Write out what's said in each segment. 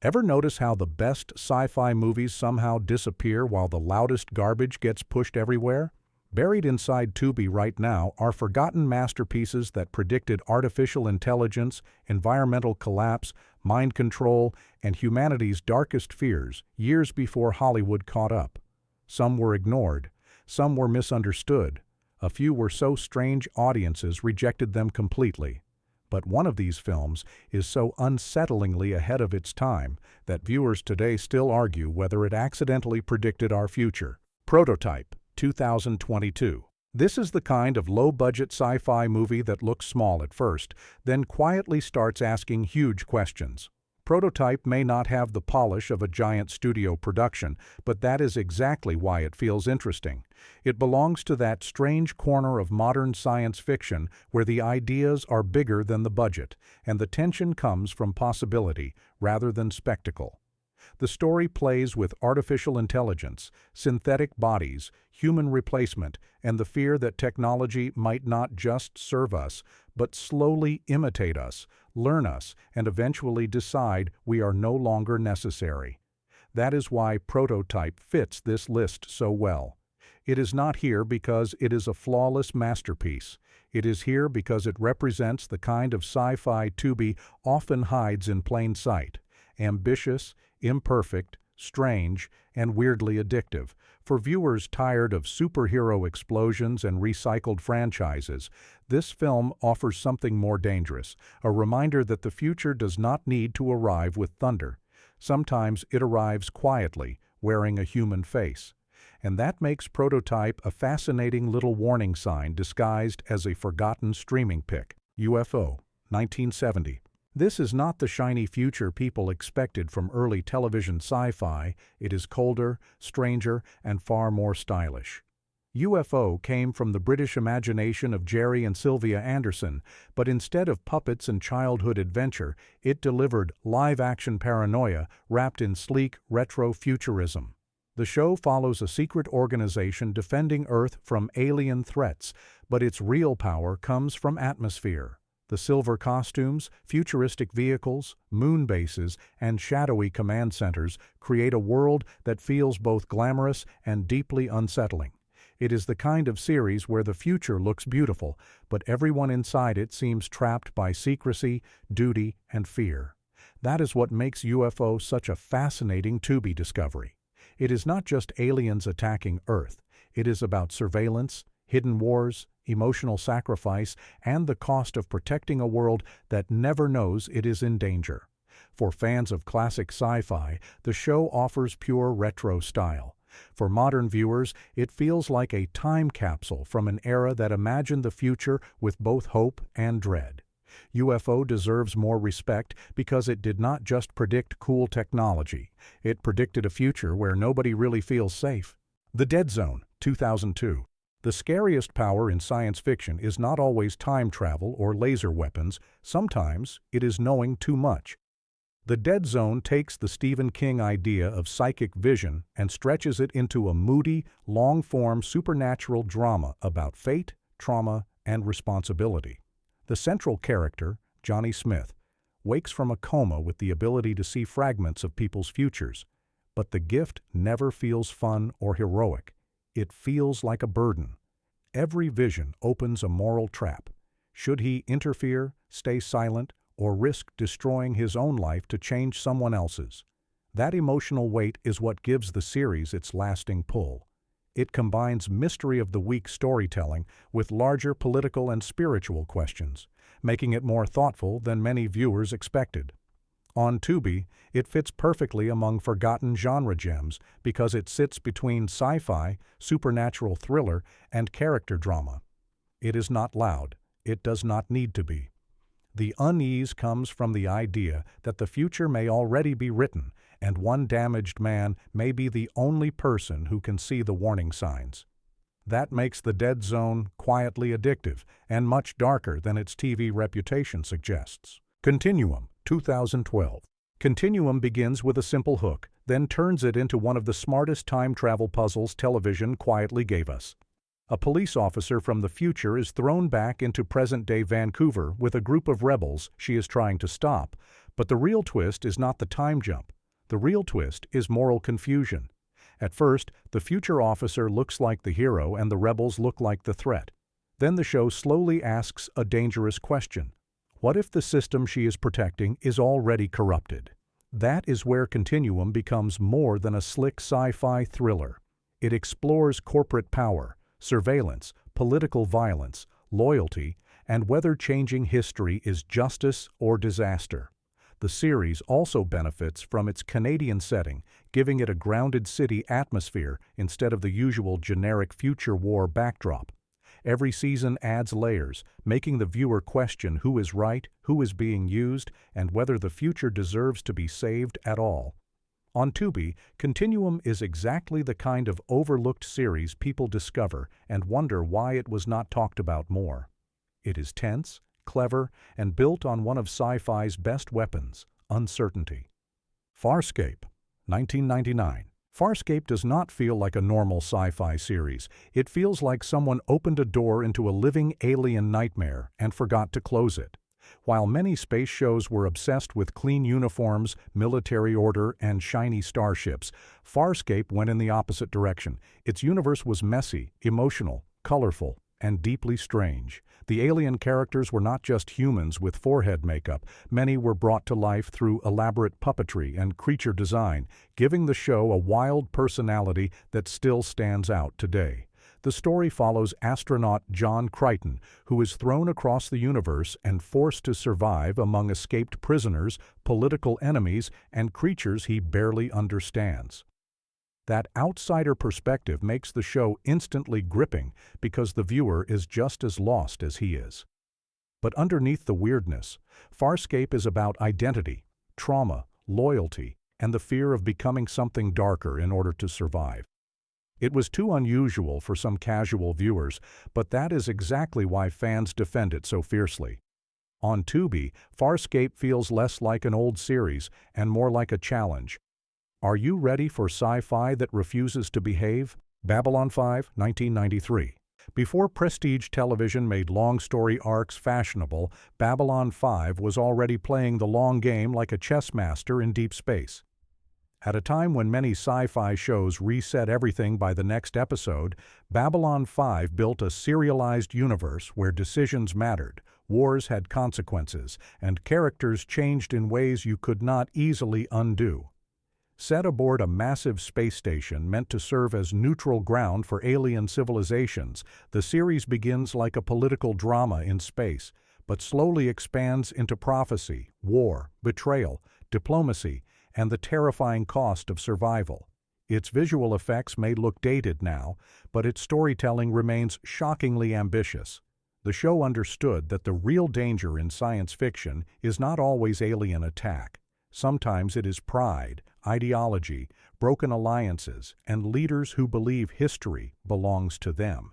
Ever notice how the best sci-fi movies somehow disappear while the loudest garbage gets pushed everywhere? Buried inside Tubi right now are forgotten masterpieces that predicted artificial intelligence, environmental collapse, mind control, and humanity's darkest fears years before Hollywood caught up. Some were ignored, some were misunderstood, a few were so strange audiences rejected them completely. But one of these films is so unsettlingly ahead of its time that viewers today still argue whether it accidentally predicted our future. Prototype, 2022. This is the kind of low-budget sci-fi movie that looks small at first, then quietly starts asking huge questions. Prototype may not have the polish of a giant studio production, but that is exactly why it feels interesting. It belongs to that strange corner of modern science fiction where the ideas are bigger than the budget, and the tension comes from possibility rather than spectacle. The story plays with artificial intelligence, synthetic bodies, human replacement, and the fear that technology might not just serve us, but slowly imitate us, learn us, and eventually decide we are no longer necessary. That is why Prototype fits this list so well. It is not here because it is a flawless masterpiece. It is here because it represents the kind of sci-fi Tubi often hides in plain sight. Ambitious, imperfect, strange, and weirdly addictive. For viewers tired of superhero explosions and recycled franchises, this film offers something more dangerous, a reminder that the future does not need to arrive with thunder. Sometimes it arrives quietly, wearing a human face. And that makes Prototype a fascinating little warning sign disguised as a forgotten streaming pick. UFO, 1970. This is not the shiny future people expected from early television sci-fi. It is colder, stranger, and far more stylish. UFO came from the British imagination of Jerry and Sylvia Anderson, but instead of puppets and childhood adventure, it delivered live-action paranoia wrapped in sleek retro-futurism. The show follows a secret organization defending Earth from alien threats, but its real power comes from atmosphere. The silver costumes, futuristic vehicles, moon bases, and shadowy command centers create a world that feels both glamorous and deeply unsettling. It is the kind of series where the future looks beautiful, but everyone inside it seems trapped by secrecy, duty, and fear. That is what makes UFO such a fascinating Tubi discovery. It is not just aliens attacking Earth. It is about surveillance, hidden wars, emotional sacrifice, and the cost of protecting a world that never knows it is in danger. For fans of classic sci-fi, the show offers pure retro style. For modern viewers, it feels like a time capsule from an era that imagined the future with both hope and dread. UFO deserves more respect because it did not just predict cool technology. It predicted a future where nobody really feels safe. The Dead Zone, 2002. The scariest power in science fiction is not always time travel or laser weapons. Sometimes it is knowing too much. The Dead Zone takes the Stephen King idea of psychic vision and stretches it into a moody, long-form supernatural drama about fate, trauma, and responsibility. The central character, Johnny Smith, wakes from a coma with the ability to see fragments of people's futures. But the gift never feels fun or heroic. It feels like a burden. Every vision opens a moral trap. Should he interfere, stay silent, or risk destroying his own life to change someone else's? That emotional weight is what gives the series its lasting pull. It combines mystery of the week storytelling with larger political and spiritual questions, making it more thoughtful than many viewers expected. On Tubi, it fits perfectly among forgotten genre gems because it sits between sci-fi, supernatural thriller, and character drama. It is not loud. It does not need to be. The unease comes from the idea that the future may already be written, and one damaged man may be the only person who can see the warning signs. That makes The Dead Zone quietly addictive and much darker than its TV reputation suggests. Continuum, 2012. Continuum begins with a simple hook, then turns it into one of the smartest time travel puzzles television quietly gave us. A police officer from the future is thrown back into present-day Vancouver with a group of rebels she is trying to stop, But the real twist is not the time jump. The real twist is moral confusion. At first, the future officer looks like the hero and the rebels look like the threat. Then the show slowly asks a dangerous question. What if the system she is protecting is already corrupted? That is where Continuum becomes more than a slick sci-fi thriller. It explores corporate power, surveillance, political violence, loyalty, and whether changing history is justice or disaster. The series also benefits from its Canadian setting, giving it a grounded city atmosphere instead of the usual generic future war backdrop. Every season adds layers, making the viewer question who is right, who is being used, and whether the future deserves to be saved at all. On Tubi, Continuum is exactly the kind of overlooked series people discover and wonder why it was not talked about more. It is tense, clever, and built on one of sci-fi's best weapons, uncertainty. Farscape, 1999. Farscape does not feel like a normal sci-fi series. It feels like someone opened a door into a living alien nightmare and forgot to close it. While many space shows were obsessed with clean uniforms, military order, and shiny starships, Farscape went in the opposite direction. Its universe was messy, emotional, colorful, and deeply strange. The alien characters were not just humans with forehead makeup. Many were brought to life through elaborate puppetry and creature design, giving the show a wild personality that still stands out today. The story follows astronaut John Crichton, who is thrown across the universe and forced to survive among escaped prisoners, political enemies, and creatures he barely understands. That outsider perspective makes the show instantly gripping because the viewer is just as lost as he is. But underneath the weirdness, Farscape is about identity, trauma, loyalty, and the fear of becoming something darker in order to survive. It was too unusual for some casual viewers, but that is exactly why fans defend it so fiercely. On Tubi, Farscape feels less like an old series and more like a challenge. Are you ready for sci-fi that refuses to behave? Babylon 5, 1993. Before prestige television made long story arcs fashionable, Babylon 5 was already playing the long game like a chess master in deep space. At a time when many sci-fi shows reset everything by the next episode, Babylon 5 built a serialized universe where decisions mattered, wars had consequences, and characters changed in ways you could not easily undo. Set aboard a massive space station meant to serve as neutral ground for alien civilizations, the series begins like a political drama in space, but slowly expands into prophecy, war, betrayal, diplomacy, and the terrifying cost of survival. Its visual effects may look dated now, but its storytelling remains shockingly ambitious. The show understood that the real danger in science fiction is not always alien attack. Sometimes it is pride, ideology, broken alliances, and leaders who believe history belongs to them.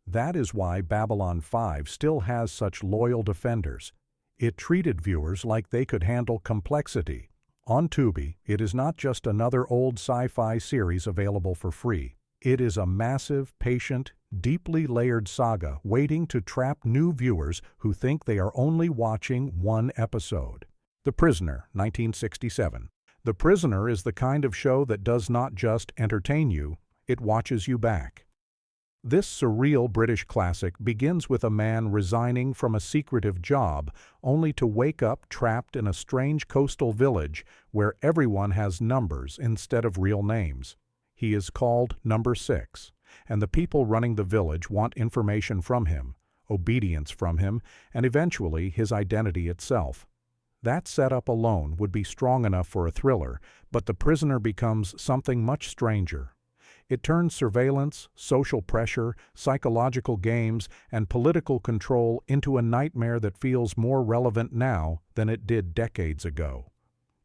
That is why Babylon 5 still has such loyal defenders. It treated viewers like they could handle complexity. On Tubi, it is not just another old sci-fi series available for free. It is a massive, patient, deeply layered saga waiting to trap new viewers who think they are only watching one episode. The Prisoner, 1967. The Prisoner is the kind of show that does not just entertain you, it watches you back. This surreal British classic begins with a man resigning from a secretive job only to wake up trapped in a strange coastal village where everyone has numbers instead of real names. He is called Number 6, and the people running the village want information from him, obedience from him, and eventually his identity itself. That setup alone would be strong enough for a thriller, but The Prisoner becomes something much stranger. It turns surveillance, social pressure, psychological games, and political control into a nightmare that feels more relevant now than it did decades ago.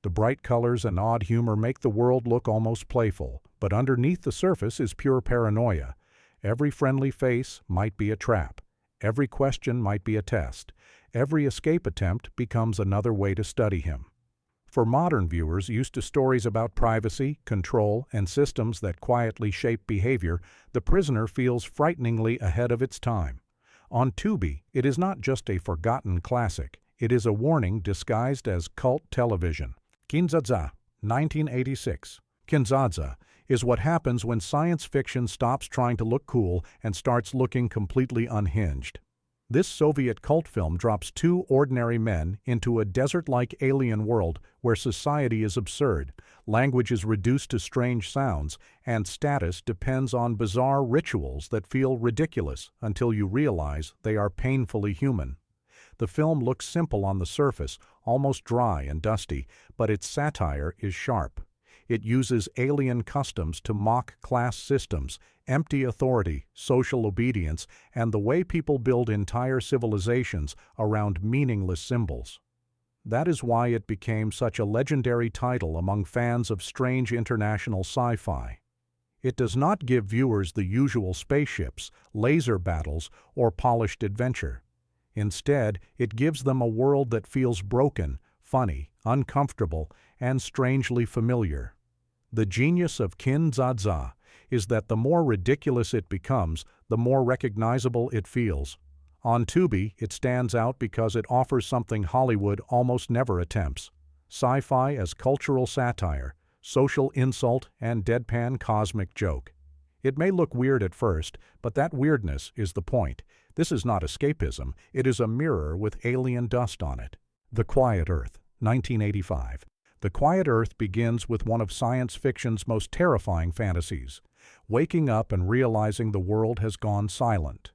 The bright colors and odd humor make the world look almost playful, but underneath the surface is pure paranoia. Every friendly face might be a trap. Every question might be a test. Every escape attempt becomes another way to study him. For modern viewers used to stories about privacy, control, and systems that quietly shape behavior, The Prisoner feels frighteningly ahead of its time. On Tubi, it is not just a forgotten classic, It is a warning disguised as cult television. Kin-dza-dza, 1986. Kin-dza-dza is what happens when science fiction stops trying to look cool and starts looking completely unhinged. This Soviet cult film drops two ordinary men into a desert-like alien world where society is absurd, language is reduced to strange sounds, and status depends on bizarre rituals that feel ridiculous until you realize they are painfully human. The film looks simple on the surface, almost dry and dusty, but its satire is sharp. It uses alien customs to mock class systems, empty authority, social obedience, and the way people build entire civilizations around meaningless symbols. That is why it became such a legendary title among fans of strange international sci-fi. It does not give viewers the usual spaceships, laser battles, or polished adventure. Instead, it gives them a world that feels broken, funny, uncomfortable, and strangely familiar. The genius of Kin-dza-dza is that the more ridiculous it becomes, the more recognizable it feels. On Tubi, it stands out because it offers something Hollywood almost never attempts: sci-fi as cultural satire, social insult, and deadpan cosmic joke. It may look weird at first, but that weirdness is the point. This is not escapism, it is a mirror with alien dust on it. The Quiet Earth, 1985. The Quiet Earth begins with one of science fiction's most terrifying fantasies: waking up and realizing the world has gone silent.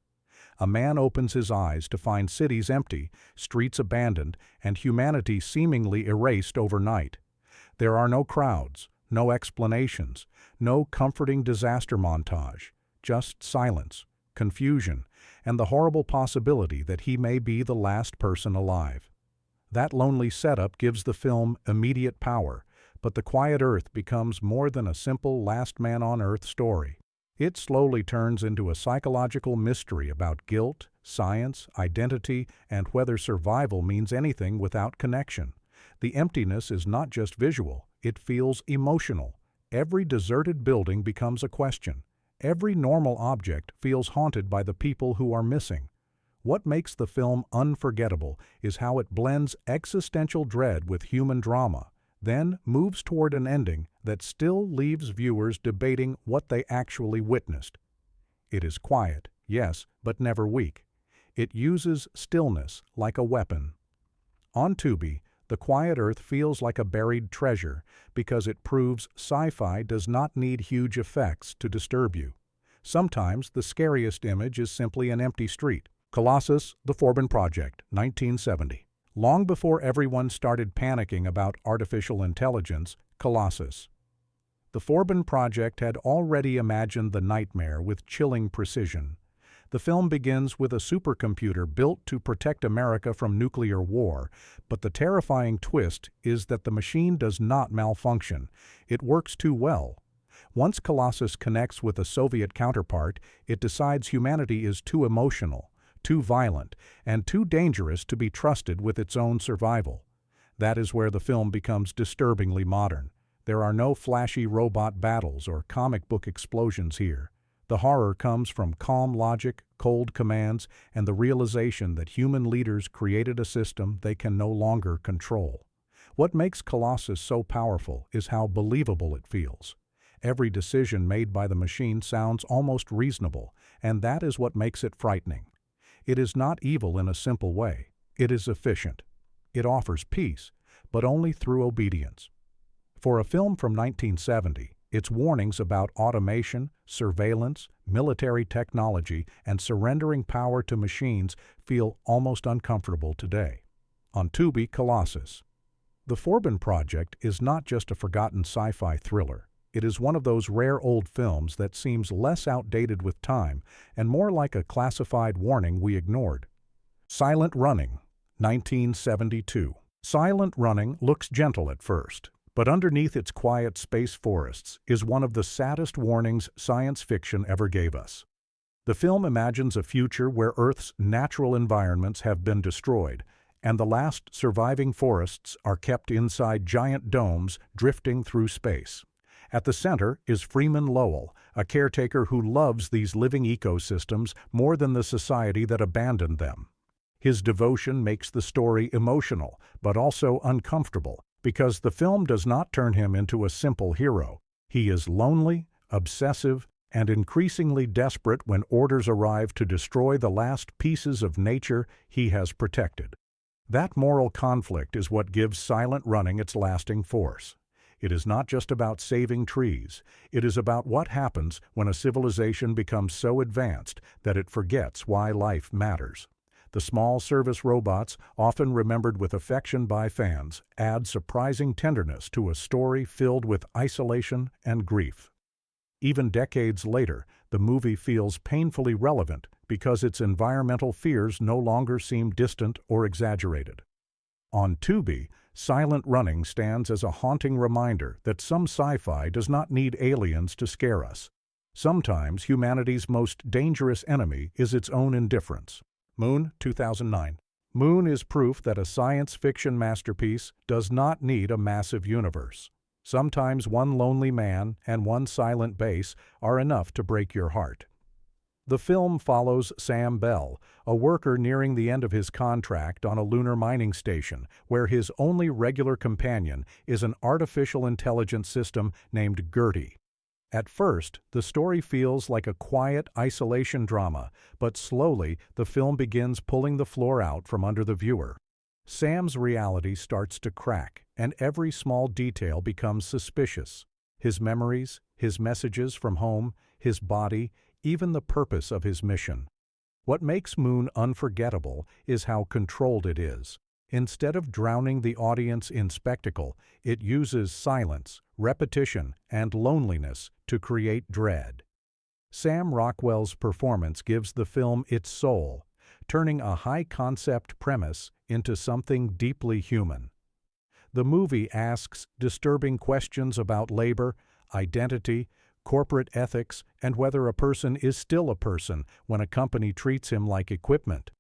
A man opens his eyes to find cities empty, streets abandoned, and humanity seemingly erased overnight. There are no crowds, no explanations, no comforting disaster montage, just silence, confusion, and the horrible possibility that he may be the last person alive. That lonely setup gives the film immediate power, but The Quiet Earth becomes more than a simple last man on Earth story. It slowly turns into a psychological mystery about guilt, science, identity, and whether survival means anything without connection. The emptiness is not just visual, it feels emotional. Every deserted building becomes a question. Every normal object feels haunted by the people who are missing. What makes the film unforgettable is how it blends existential dread with human drama, then moves toward an ending that still leaves viewers debating what they actually witnessed. It is quiet, yes, but never weak. It uses stillness like a weapon. On Tubi, The Quiet Earth feels like a buried treasure because it proves sci-fi does not need huge effects to disturb you. Sometimes the scariest image is simply an empty street. Colossus, the Forbin Project, 1970. Long before everyone started panicking about artificial intelligence, Colossus. The Forbin Project had already imagined the nightmare with chilling precision. The film begins with a supercomputer built to protect America from nuclear war, but the terrifying twist is that the machine does not malfunction. It works too well. Once Colossus connects with a Soviet counterpart, it decides humanity is too emotional, too violent, and too dangerous to be trusted with its own survival. That is where the film becomes disturbingly modern. There are no flashy robot battles or comic book explosions here. The horror comes from calm logic, cold commands, and the realization that human leaders created a system they can no longer control. What makes Colossus so powerful is how believable it feels. Every decision made by the machine sounds almost reasonable, and that is what makes it frightening. It is not evil in a simple way. It is efficient. It offers peace, but only through obedience. For a film from 1970, its warnings about automation, surveillance, military technology, and surrendering power to machines feel almost uncomfortable today. On Tubi, Colossus. The Forbin Project is not just a forgotten sci-fi thriller. It is one of those rare old films that seems less outdated with time and more like a classified warning we ignored. Silent Running, 1972. Silent Running looks gentle at first, but underneath its quiet space forests is one of the saddest warnings science fiction ever gave us. The film imagines a future where Earth's natural environments have been destroyed, and the last surviving forests are kept inside giant domes drifting through space. At the center is Freeman Lowell, a caretaker who loves these living ecosystems more than the society that abandoned them. His devotion makes the story emotional, but also uncomfortable, because the film does not turn him into a simple hero. He is lonely, obsessive, and increasingly desperate when orders arrive to destroy the last pieces of nature he has protected. That moral conflict is what gives Silent Running its lasting force. It is not just about saving trees. It is about what happens when a civilization becomes so advanced that it forgets why life matters. The small service robots, often remembered with affection by fans, add surprising tenderness to a story filled with isolation and grief. Even decades later, the movie feels painfully relevant because its environmental fears no longer seem distant or exaggerated. On Tubi, Silent Running stands as a haunting reminder that some sci-fi does not need aliens to scare us. Sometimes humanity's most dangerous enemy is its own indifference. Moon, 2009. Moon is proof that a science fiction masterpiece does not need a massive universe. Sometimes one lonely man and one silent base are enough to break your heart. The film follows Sam Bell, a worker nearing the end of his contract on a lunar mining station, where his only regular companion is an artificial intelligence system named Gertie. At first, the story feels like a quiet isolation drama, but slowly the film begins pulling the floor out from under the viewer. Sam's reality starts to crack, and every small detail becomes suspicious. His memories, his messages from home, his body, even the purpose of his mission. What makes Moon unforgettable is how controlled it is. Instead of drowning the audience in spectacle, it uses silence, repetition, and loneliness to create dread. Sam Rockwell's performance gives the film its soul, turning a high-concept premise into something deeply human. The movie asks disturbing questions about labor, identity, corporate ethics, and whether a person is still a person when a company treats him like equipment.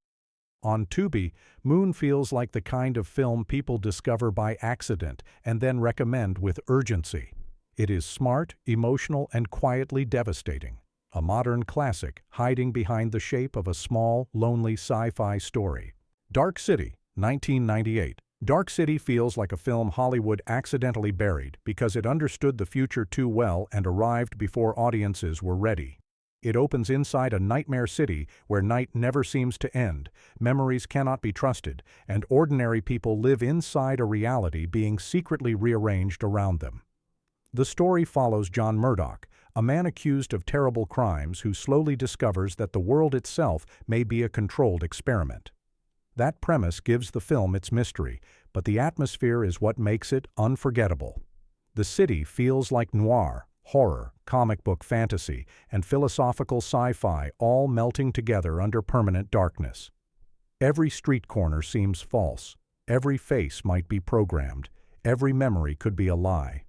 On Tubi, Moon feels like the kind of film people discover by accident and then recommend with urgency. It is smart, emotional, and quietly devastating. A modern classic hiding behind the shape of a small, lonely sci-fi story. Dark City, 1998. Dark City feels like a film Hollywood accidentally buried because it understood the future too well and arrived before audiences were ready. It opens inside a nightmare city where night never seems to end, memories cannot be trusted, and ordinary people live inside a reality being secretly rearranged around them. The story follows John Murdoch, a man accused of terrible crimes who slowly discovers that the world itself may be a controlled experiment. That premise gives the film its mystery, but the atmosphere is what makes it unforgettable. The city feels like noir, horror, comic book fantasy, and philosophical sci-fi all melting together under permanent darkness. Every street corner seems false. Every face might be programmed. Every memory could be a lie.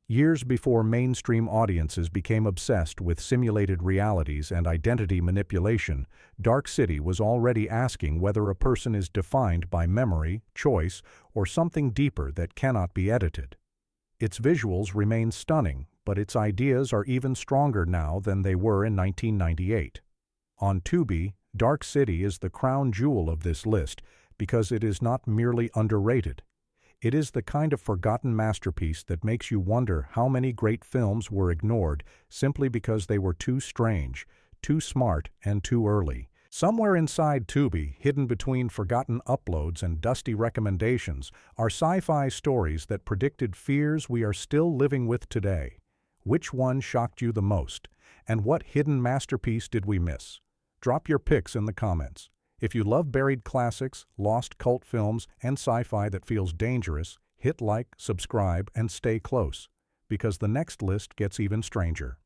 Years before mainstream audiences became obsessed with simulated realities and identity manipulation, Dark City was already asking whether a person is defined by memory, choice, or something deeper that cannot be edited. Its visuals remain stunning, but its ideas are even stronger now than they were in 1998. On Tubi, Dark City is the crown jewel of this list because it is not merely underrated. It is the kind of forgotten masterpiece that makes you wonder how many great films were ignored simply because they were too strange, too smart, and too early. Somewhere inside Tubi, hidden between forgotten uploads and dusty recommendations, are sci-fi stories that predicted fears we are still living with today. Which one shocked you the most? And what hidden masterpiece did we miss? Drop your picks in the comments. If you love buried classics, lost cult films, and sci-fi that feels dangerous, hit like, subscribe, and stay close, because the next list gets even stranger.